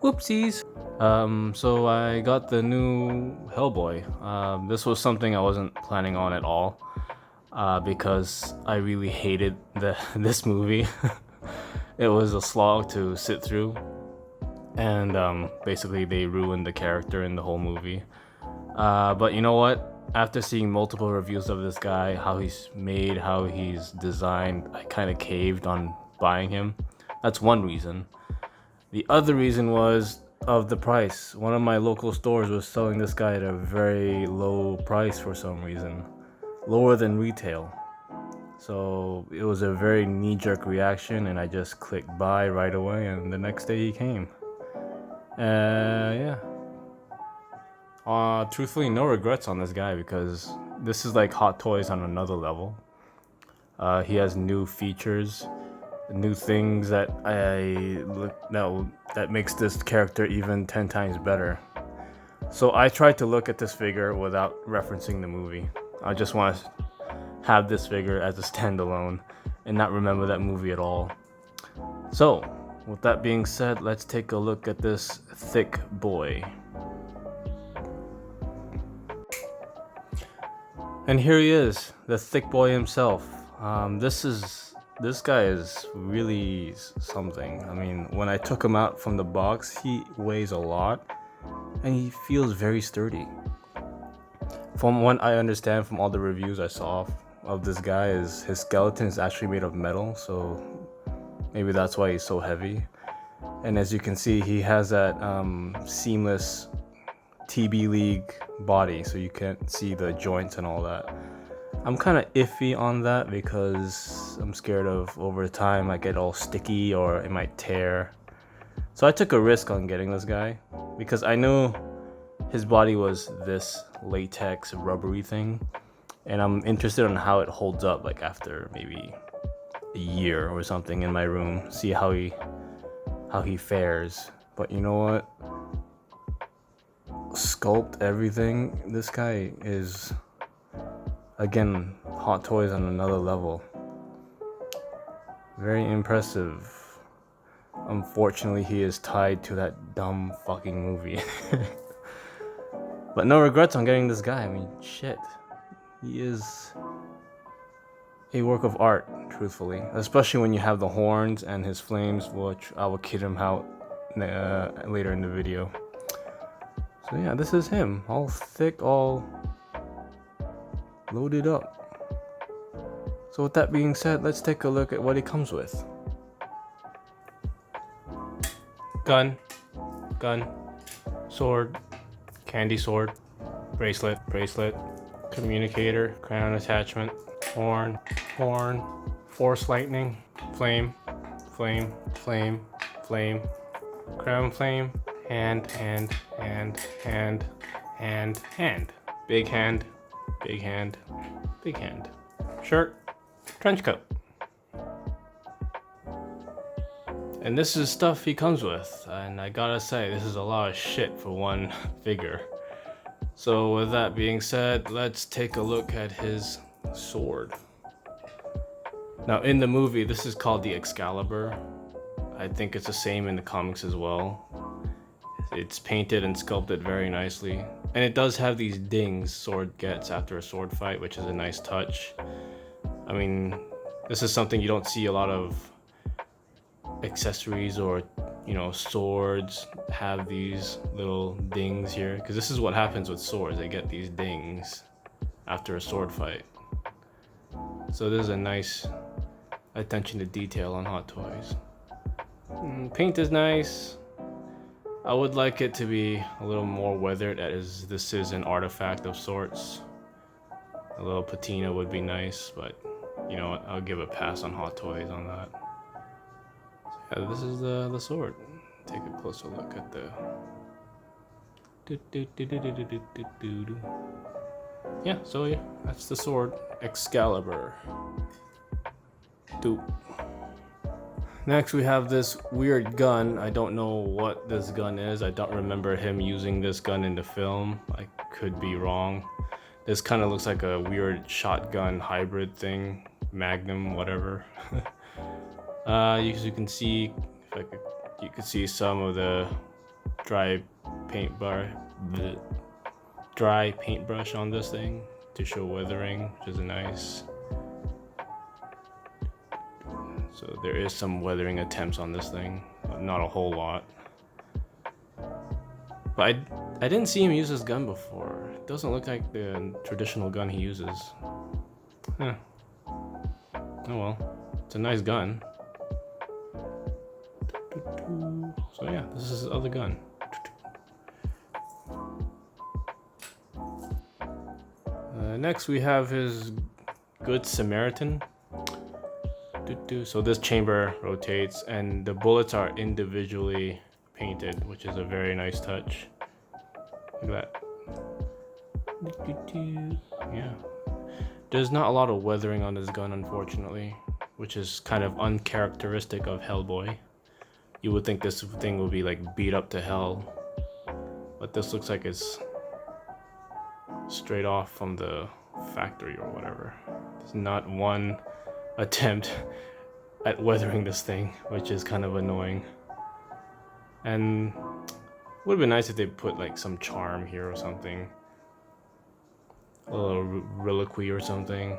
Whoopsies. So I got the new Hellboy. This was something I wasn't planning on at all, because I really hated this movie. It was a slog to sit through, and basically they ruined the character in the whole movie. But you know what? After seeing multiple reviews of this guy, how he's made, how he's designed, I kind of caved on buying him. That's one reason. The other reason was of the price. One of my local stores was selling this guy at a very low price for some reason, lower than retail. So it was a very knee-jerk reaction, and I just clicked buy right away. And the next day he came. Yeah. Truthfully, no regrets on this guy because this is like Hot Toys on another level. He has new features, new things that that makes this character even 10 times better. So I tried to look at this figure without referencing the movie. I just want to have this figure as a standalone and not remember that movie at all. So, with that being said, let's take a look at this thick boy. And here he is, the thick boy himself. This guy is really something. I mean, when I took him out from the box, he weighs a lot, and he feels very sturdy. From what I understand from all the reviews I saw of this guy, is his skeleton is actually made of metal, so maybe that's why he's so heavy. And as you can see, he has that seamless TB League body, so you can't see the joints and all that. I'm kind of iffy on that because I'm scared of over time I get all sticky or it might tear. So I took a risk on getting this guy because I knew his body was this latex rubbery thing, and I'm interested in how it holds up like after maybe a year or something in my room, see how he fares. But you know what? Sculpt, everything, this guy is again Hot Toys on another level. Very impressive. Unfortunately, he is tied to that dumb fucking movie. But no regrets on getting this guy. I mean, shit, he is a work of art, truthfully, especially when you have the horns and his flames, which I will kid him out later in the video. So yeah, this is him, all thick, all loaded up. So with that being said, let's take a look at what he comes with. Gun, sword, candy sword, bracelet, communicator, crown attachment, horn, force lightning, flame, crown flame, hand, big hand, shirt, trench coat. And this is stuff he comes with, and I gotta say, this is a lot of shit for one figure. So with that being said, let's take a look at his sword. Now in the movie, this is called the Excalibur. I think it's the same in the comics as well. It's painted and sculpted very nicely. And it does have these dings sword gets after a sword fight, which is a nice touch. I mean, this is something you don't see a lot of accessories or, you know, swords have these little dings here. Because this is what happens with swords. They get these dings after a sword fight. So there's a nice attention to detail on Hot Toys. Paint is nice. I would like it to be a little more weathered, as this is an artifact of sorts. A little patina would be nice, but you know what, I'll give a pass on Hot Toys on that. So yeah, this is the sword. Take a closer look at the... Yeah, so yeah, that's the sword. Excalibur. Dope. Next we have this weird gun. I don't know what this gun is. I don't remember him using this gun in the film. I could be wrong. This kind of looks like a weird shotgun hybrid thing. Magnum, whatever. As you can see, you can see some of the dry paintbrush on this thing to show weathering, which is nice. So there is some weathering attempts on this thing, but not a whole lot. But I didn't see him use this gun before. It doesn't look like the traditional gun he uses. Huh. Oh well, it's a nice gun. So yeah, this is his other gun. Next we have his Good Samaritan. So this chamber rotates and the bullets are individually painted, which is a very nice touch. Look at that. Yeah. There's not a lot of weathering on this gun, unfortunately, which is kind of uncharacteristic of Hellboy. You would think this thing would be like beat up to hell, but this looks like it's straight off from the factory or whatever. There's not one attempt at weathering this thing, which is kind of annoying. And would have been nice if they put like some charm here or something, a little reliquary or something,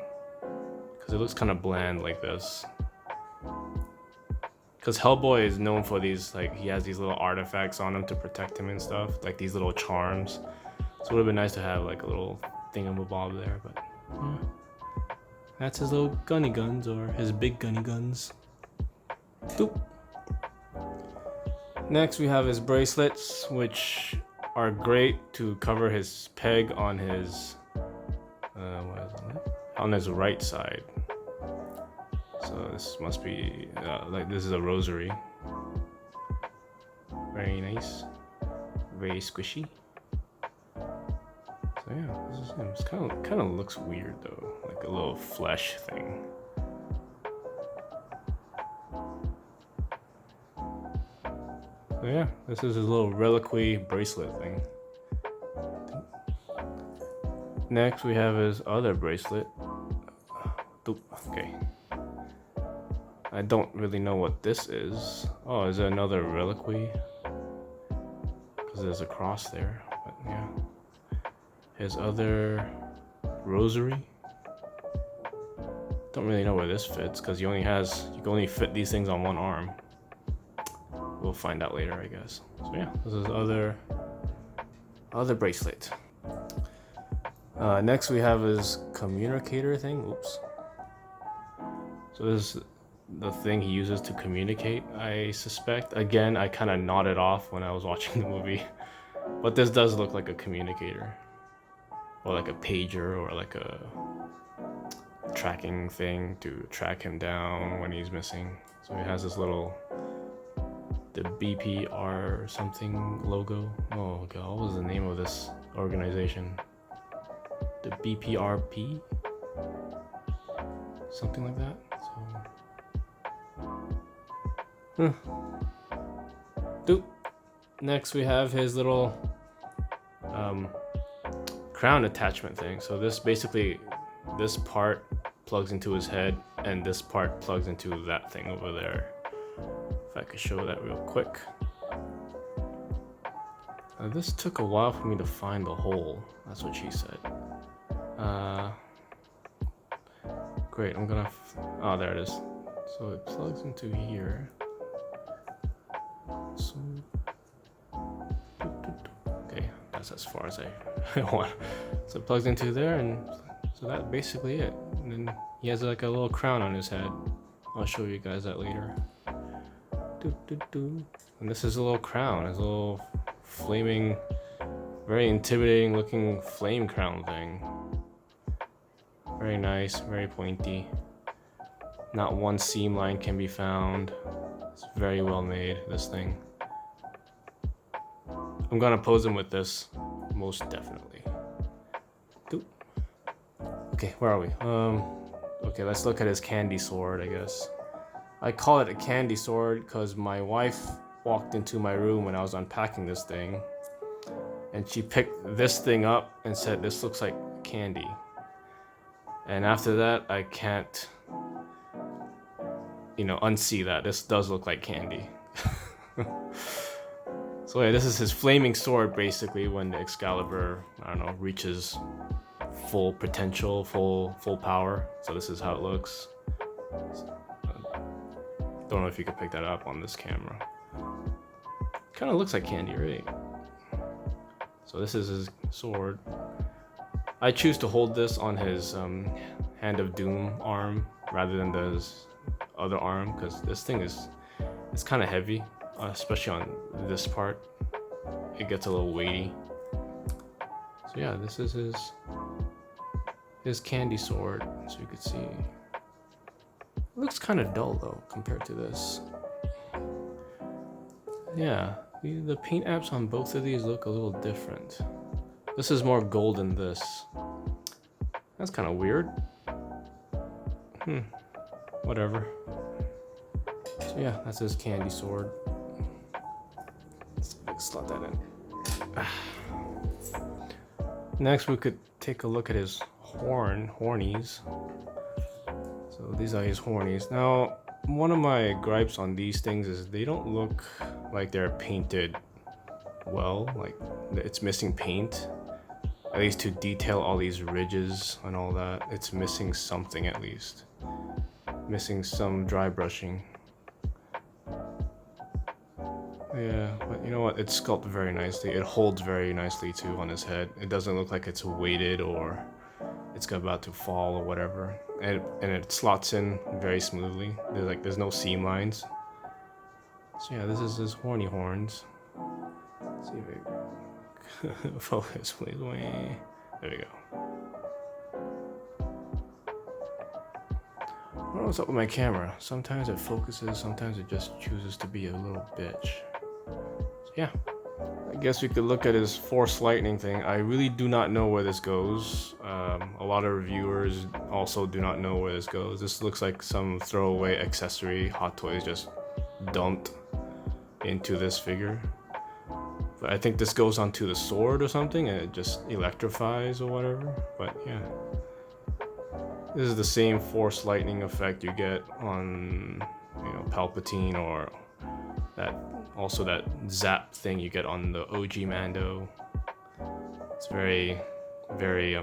because it looks kind of bland like this. Because Hellboy is known for these, like, he has these little artifacts on him to protect him and stuff, like these little charms. So it would have been nice to have like a little thingamabob there, but yeah. That's his little gunny guns, or his big gunny guns. Doop. Next we have his bracelets, which are great to cover his peg on his on his right side. So this must be like, this is a rosary. Very nice, very squishy. So yeah, this is him. It's kind of looks weird though, like a little flesh thing. So yeah, this is his little reliquary bracelet thing. Next we have his other bracelet. Okay. I don't really know what this is. Oh, is it another reliquary? Because there's a cross there, but yeah. His other rosary. Don't really know where this fits because you can only fit these things on one arm. We'll find out later, I guess. So yeah, this is other bracelet. Next we have his communicator thing. Oops. So this is the thing he uses to communicate, I suspect. Again, I kind of nodded off when I was watching the movie, but this does look like a communicator, or like a pager, or like a tracking thing to track him down when he's missing. So he has this little, the BPR something logo. Oh god, what was the name of this organization? The BPRP? Something like that. So Doop. Next we have his little crown attachment thing. So this basically, this part plugs into his head and this part plugs into that thing over there. If I could show that real quick. This took a while for me to find the hole. That's what she said. Great, I'm gonna oh, there it is. So it plugs into here. So okay, that's as far as I want. So it plugs into there, and so that's basically it. And then he has like a little crown on his head. I'll show you guys that later. And this is a little crown, his little flaming, very intimidating looking flame crown thing. Very nice, very pointy. Not one seam line can be found. It's very well made, this thing. I'm gonna pose him with this, most definitely. Okay, where are we? Okay, let's look at his candy sword, I guess. I call it a candy sword because my wife walked into my room when I was unpacking this thing, and she picked this thing up and said, "This looks like candy." And after that, I can't, unsee that. This does look like candy. So So yeah, this is his flaming sword basically when the Excalibur, I don't know, reaches full potential, full power. So this is how it looks. Don't know if you could pick that up on this camera. Kind of looks like candy, right? So this is his sword. I choose to hold this on his Hand of Doom arm rather than his other arm because this thing it's kind of heavy, especially on this part. It gets a little weighty. So yeah, this is his candy sword, so you can see. It looks kind of dull though compared to this. Yeah, the paint apps on both of these look a little different. This is more gold than this. That's kind of weird. Whatever. So yeah, that's his candy sword. Let's slot that in. Next, we could take a look at his hornies. So these are his hornies. Now, one of my gripes on these things is they don't look like they're painted well. Like it's missing paint. At least to detail all these ridges and all that. It's missing something at least. Missing some dry brushing. Yeah, but you know what? It's sculpted very nicely. It holds very nicely too on his head. It doesn't look like it's weighted or it's about to fall or whatever. And it slots in very smoothly. There's no seam lines. So yeah, this is his horny horns. Let's see if it focus, please. There we go. I don't know what's up with my camera. Sometimes it focuses, sometimes it just chooses to be a little bitch. So yeah, I guess we could look at his Force Lightning thing. I really do not know where this goes. A lot of reviewers also do not know where this goes. This looks like some throwaway accessory Hot Toys just dumped into this figure. But I think this goes onto the sword or something and it just electrifies or whatever. But yeah. This is the same Force Lightning effect you get on, you know, Palpatine, or that zap thing you get on the OG Mando. It's very, very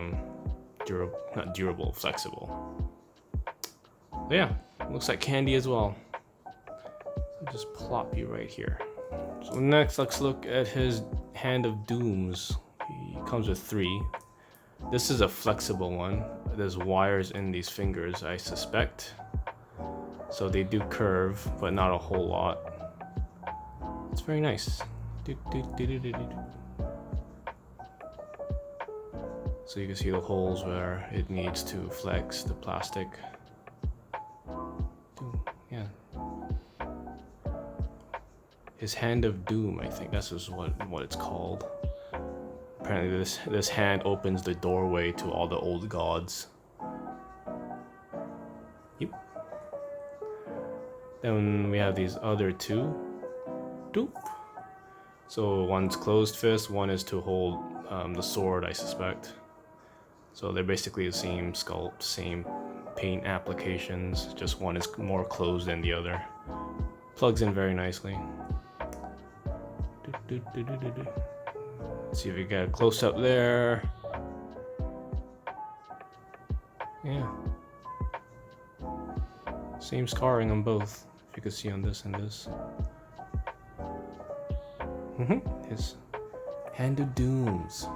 not durable, flexible. But yeah, looks like candy as well. So just plop you right here. So next, let's look at his Hand of Dooms. He comes with 3. This is a flexible one. There's wires in these fingers, I suspect. So they do curve, but not a whole lot. It's very nice. So you can see the holes where it needs to flex the plastic. Yeah. His Hand of Doom, I think that's just what it's called. Apparently this hand opens the doorway to all the old gods. Yep. Then we have these other 2. Doop. So one's closed fist, one is to hold the sword, I suspect. So they're basically the same sculpt, same paint applications, just one is more closed than the other. Plugs in very nicely. Let's see if we get a close up there. Yeah. Same scarring on both, if you can see on this and this. His Hand of Dooms.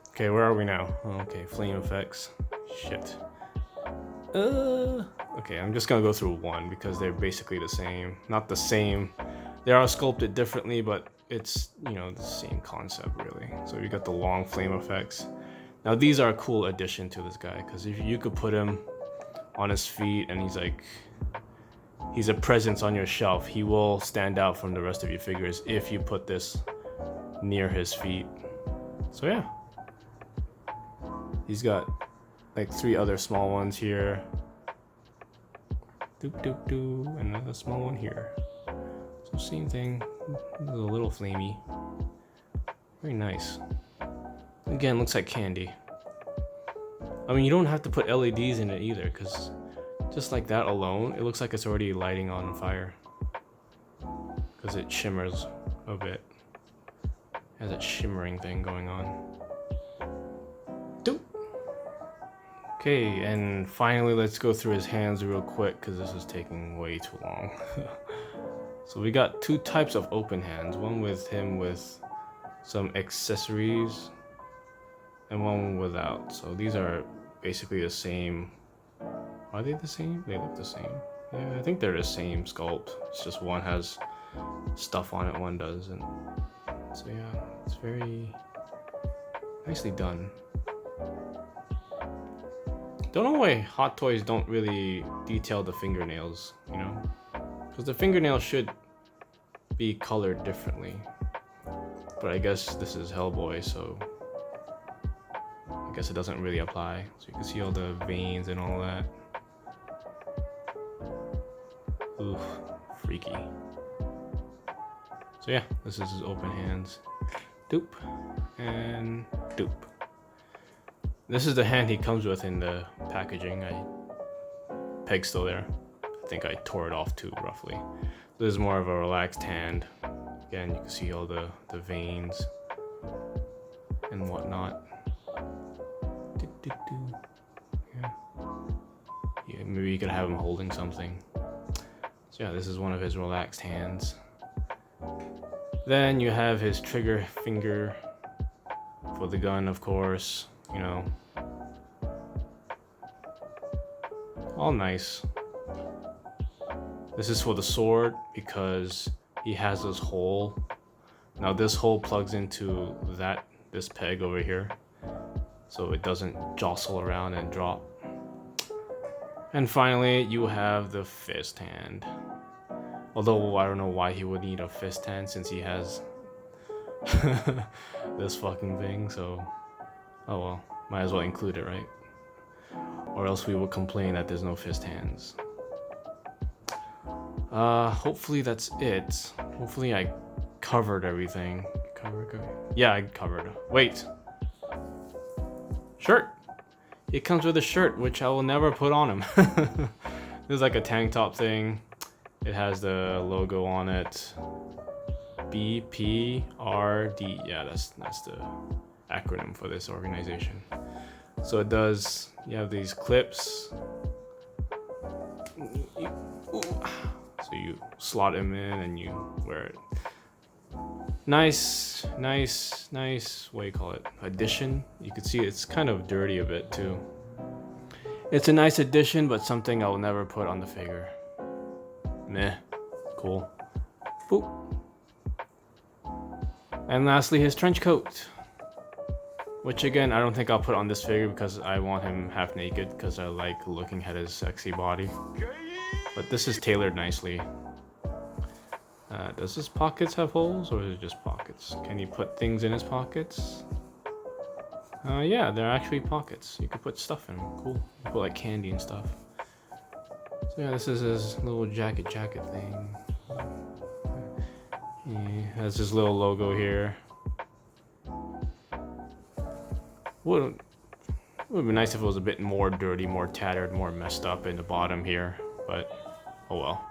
Okay, where are we now? Okay, flame effects. Shit. Okay, I'm just gonna go through one because they're basically the same. Not the same. They are sculpted differently, but it's, you know, the same concept really. So you got the long flame effects. Now these are a cool addition to this guy because if you could put him on his feet and he's a presence on your shelf, he will stand out from the rest of your figures if you put this near his feet. So yeah. He's got like 3 other small ones here. Doop doop doo, and another small one here. So same thing, a little flamey. Very nice. Again, looks like candy. I mean, you don't have to put LEDs in it either, because just like that alone, it looks like it's already lighting on fire. because it shimmers a bit. It has that shimmering thing going on. Doop. Okay, and finally let's go through his hands real quick because this is taking way too long. So we got two types of open hands, one with him with some accessories and one without. So these are basically the same. Are they the same? They look the same. Yeah, I think they're the same sculpt. It's just one has stuff on it, one doesn't. So yeah, it's very nicely done. Don't know why Hot Toys don't really detail the fingernails, you know? Because the fingernails should be colored differently. But I guess this is Hellboy, so I guess it doesn't really apply. So you can see all the veins and all that. Oof, freaky. So yeah, this is his open hands. Doop, and doop. This is the hand he comes with in the packaging. Peg's still there. I think I tore it off too, roughly. So this is more of a relaxed hand. Again, you can see all the veins and whatnot. Yeah. Yeah, maybe you could have him holding something. So yeah, this is one of his relaxed hands. Then you have his trigger finger for the gun, of course, you know. All nice. This is for the sword because he has this hole. Now this hole plugs into this peg over here, so it doesn't jostle around and drop. And finally, you have the fist hand. Although I don't know why he would need a fist hand since he has this fucking thing, so oh well, might as well include it, right? Or else we will complain that there's no fist hands. Hopefully that's it. Hopefully I covered everything. Yeah, I covered. Wait. Shirt! It comes with a shirt, which I will never put on him. This is like a tank top thing. It has the logo on it. BPRD. Yeah, that's the acronym for this organization. So it does, you have these clips. So you slot them in and you wear it. Nice, what do you call it? Addition. You can see it's kind of dirty a bit too. It's a nice addition, but something I'll never put on the figure. Meh. Cool. Boop. And lastly, his trench coat. Which again, I don't think I'll put on this figure because I want him half naked because I like looking at his sexy body. But this is tailored nicely. Does his pockets have holes or is it just pockets? Can he put things in his pockets? Yeah, they're actually pockets. You could put stuff in them. Cool. You can put like candy and stuff. So yeah, this is his little jacket thing. He has his little logo here. Would be nice if it was a bit more dirty, more tattered, more messed up in the bottom here, but oh well.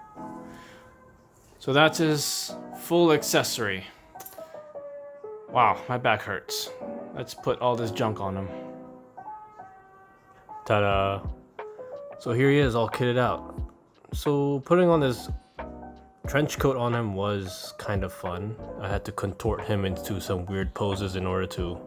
So that's his full accessory. Wow, my back hurts. Let's put all this junk on him. Ta-da! So here he is, all kitted out. So putting on this trench coat on him was kind of fun. I had to contort him into some weird poses in order to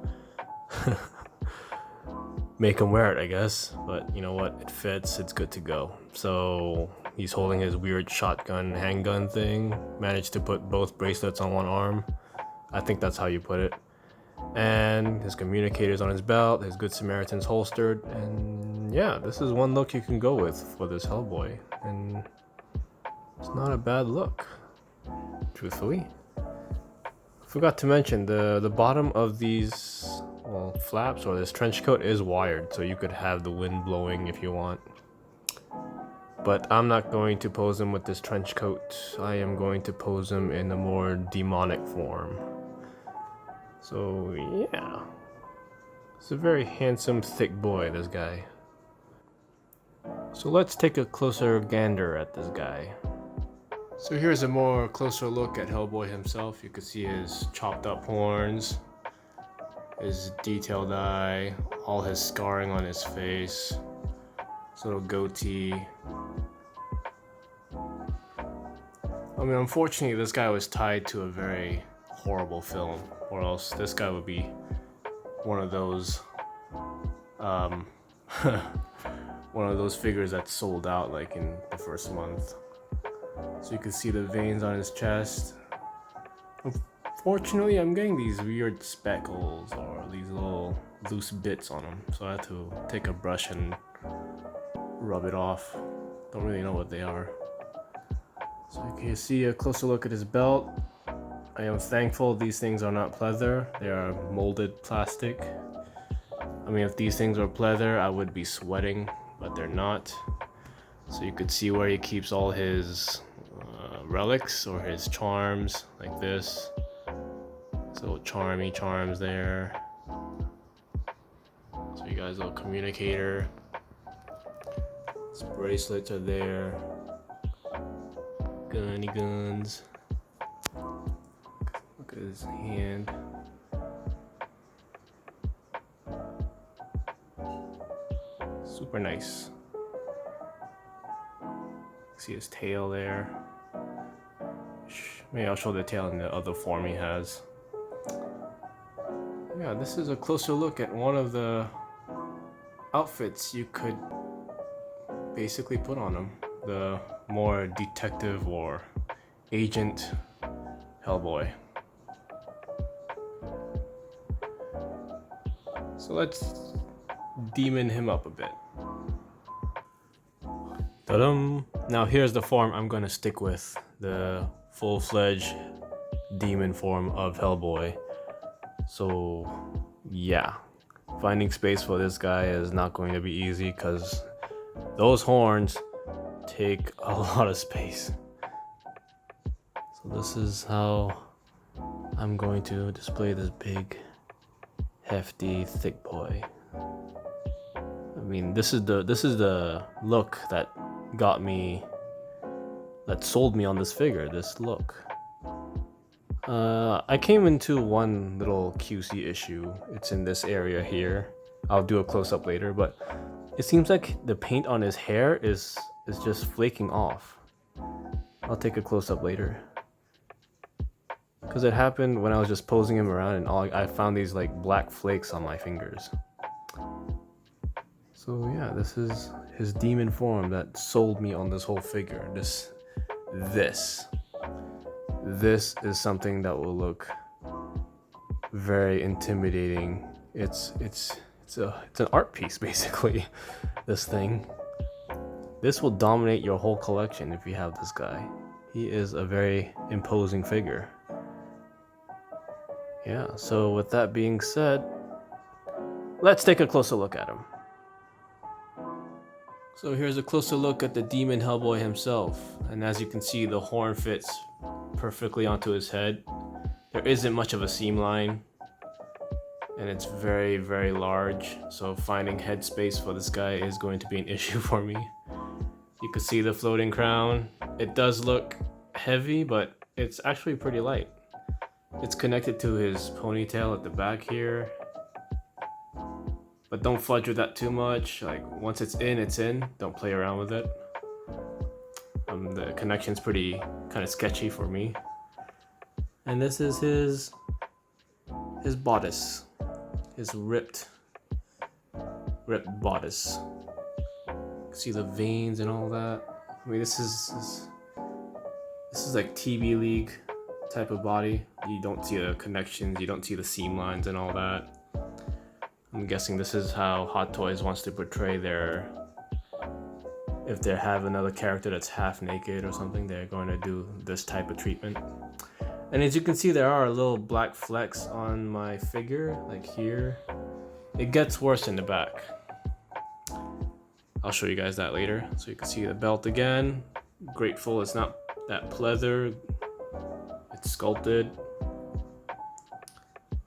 make him wear it, I guess. But you know what? It fits. It's good to go. So he's holding his weird shotgun handgun thing. Managed to put both bracelets on one arm. I think that's how you put it. And his communicators on his belt, his Good Samaritans holstered, and yeah, this is one look you can go with for this Hellboy, and it's not a bad look, truthfully. Forgot to mention the bottom of these flaps or this trench coat is wired, so you could have the wind blowing if you want. But I'm not going to pose him with this trench coat. I am going to pose him in a more demonic form. So yeah, it's a very handsome, thick boy, this guy. So let's take a closer gander at this guy. So here's a more closer look at Hellboy himself. You can see his chopped up horns, his detailed eye, all his scarring on his face, his little goatee. I mean, unfortunately, this guy was tied to a very horrible film, or else this guy would be one of those, one of those figures that sold out like in the first month. So you can see the veins on his chest. Unfortunately, I'm getting these weird speckles or these little loose bits on him, so I have to take a brush and rub it off. Don't really know what they are. So you can see a closer look at his belt. I am thankful these things are not pleather. They are molded plastic. I mean, if these things were pleather, I would be sweating, but they're not. So you could see where he keeps all his relics or his charms, like this. So charmy charms there. So you guys, little communicator. His bracelets are there. Gunny guns. Look at his hand. Super nice. See his tail there. Maybe I'll show the tail in the other form he has. Yeah, this is a closer look at one of the outfits you could basically put on him. The more detective or agent Hellboy. So let's demon him up a bit. Ta-dum! Now here's the form I'm gonna stick with. The full-fledged demon form of Hellboy. So yeah, finding space for this guy is not going to be easy because those horns take a lot of space. So this is how I'm going to display this big, hefty, thick boy. I mean, this is the look that sold me on this figure, this look. I came into one little QC issue. It's in this area here. I'll do a close-up later, but it seems like the paint on his hair is just flaking off. I'll take a close-up later. Because it happened when I was just posing him around and I found these like black flakes on my fingers. So yeah, this is his demon form that sold me on this whole figure. This is something that will look very intimidating. It's an art piece basically. This thing. This will dominate your whole collection if you have this guy. He is a very imposing figure. Yeah, so with that being said, let's take a closer look at him. So here's a closer look at the demon Hellboy himself, and as you can see, the horn fits perfectly onto his head. There isn't much of a seam line, and it's very, very large, so finding head space for this guy is going to be an issue for me. You can see the floating crown. It does look heavy, but it's actually pretty light. It's connected to his ponytail at the back here. But don't fudge with that too much. Like, once it's in, it's in. Don't play around with it. The connection's pretty kind of sketchy for me. And this is his bodice. His ripped bodice. See the veins and all that. I mean, this is like TV League type of body. You don't see the connections, you don't see the seam lines and all that. I'm guessing this is how Hot Toys wants to portray their... If they have another character that's half naked or something, they're going to do this type of treatment. And as you can see, there are little black flecks on my figure, like here. It gets worse in the back. I'll show you guys that later. So you can see the belt again. Grateful it's not that pleather. It's sculpted.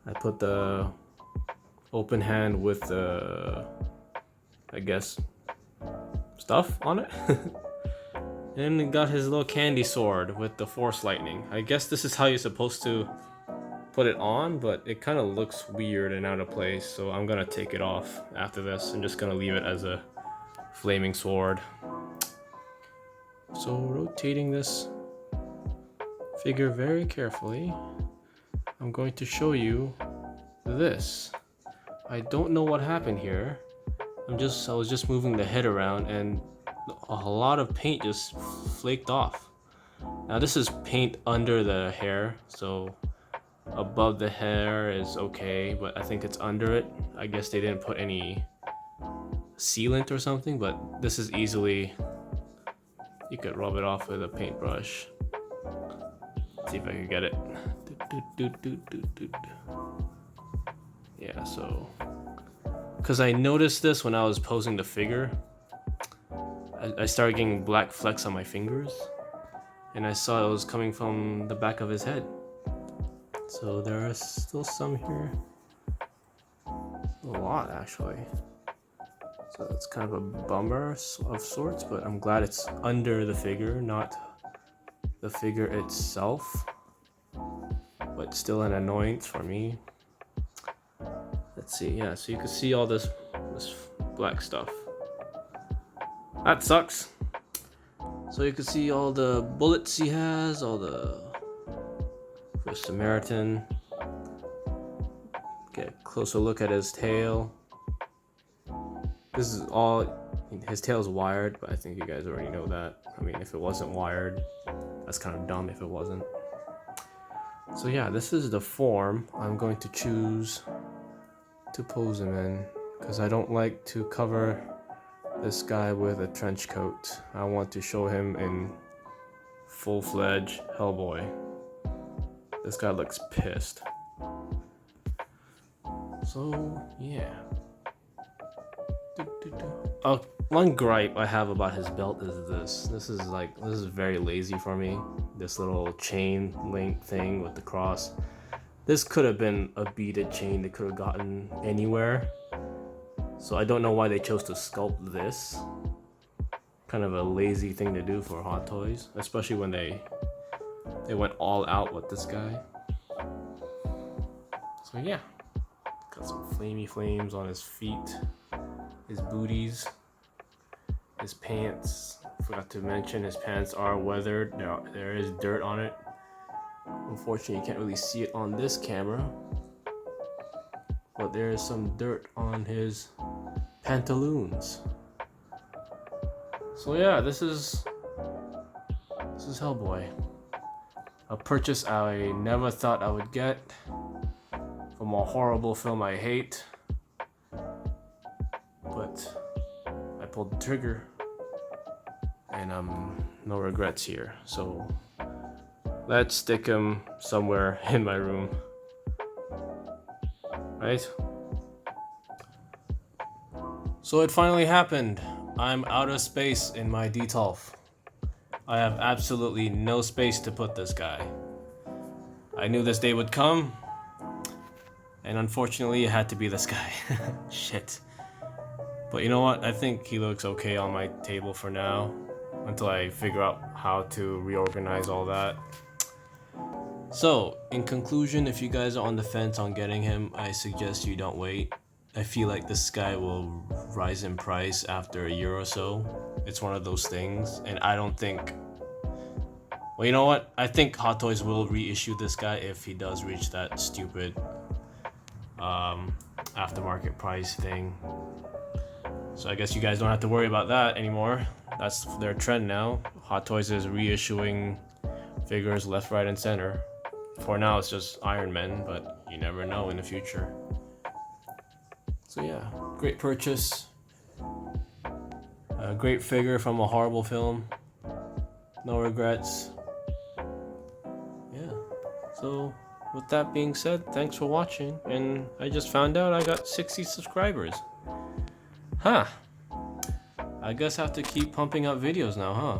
I put the open hand with the, I guess, stuff on it. And he got his little candy sword with the force lightning. I guess this is how you're supposed to put it on, but it kind of looks weird and out of place, so I'm gonna take it off after this. I'm just gonna leave it as a flaming sword. So rotating this figure very carefully, I'm going to show you this. I don't know what happened here. I was just moving the head around and a lot of paint just flaked off. Now this is paint under the hair, so above the hair is okay, but I think it's under it. I guess they didn't put any sealant or something, but this is easily, you could rub it off with a paintbrush. Let's see if I can get it. Yeah, so because I noticed this when I was posing the figure, I started getting black flecks on my fingers, and I saw it was coming from the back of his head. So there are still some here, a lot actually. So it's kind of a bummer of sorts, but I'm glad it's under the figure, not the figure itself, but still an annoyance for me. Let's see, yeah, so you can see all this black stuff. That sucks. So you can see all the bullets he has, all the First Samaritan. Get a closer look at his tail. This is all, his tail's wired, but I think you guys already know that. I mean, if it wasn't wired, that's kind of dumb if it wasn't. So yeah, this is the form I'm going to choose to pose him in, because I don't like to cover this guy with a trench coat. I want to show him in full-fledged Hellboy. This guy looks pissed. So yeah. One gripe I have about his belt is this. This is very lazy for me. This little chain link thing with the cross. This could have been a beaded chain that could have gotten anywhere. So I don't know why they chose to sculpt this. Kind of a lazy thing to do for Hot Toys, especially when they went all out with this guy. So yeah, got some flamey flames on his feet, his booties, his pants. Forgot to mention his pants are weathered. There is dirt on it. Unfortunately, you can't really see it on this camera, but there is some dirt on his pantaloons. So yeah, this is Hellboy. A purchase I never thought I would get from a horrible film I hate, but I pulled the trigger and no regrets here. So let's stick him somewhere in my room, right? So it finally happened. I'm out of space in my Detolf. I have absolutely no space to put this guy. I knew this day would come, and unfortunately it had to be this guy. Shit. But you know what? I think he looks okay on my table for now, until I figure out how to reorganize all that. So, in conclusion, if you guys are on the fence on getting him, I suggest you don't wait. I feel like this guy will rise in price after a year or so. It's one of those things, and I don't think... Well, you know what? I think Hot Toys will reissue this guy if he does reach that stupid aftermarket price thing. So I guess you guys don't have to worry about that anymore. That's their trend now. Hot Toys is reissuing figures left, right, and center. For now, it's just Iron Man, but you never know in the future. So yeah, great purchase. A great figure from a horrible film. No regrets. Yeah. So with that being said, thanks for watching. And I just found out I got 60 subscribers. Huh. I guess I have to keep pumping out videos now, huh?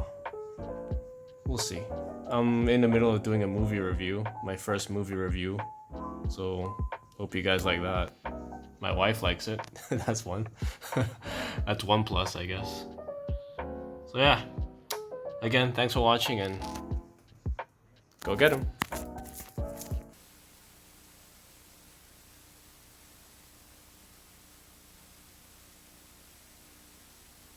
We'll see. I'm in the middle of doing a movie review, my first movie review. So hope you guys like that. My wife likes it. That's one. That's one plus, I guess. So yeah, Again, thanks for watching and go get him.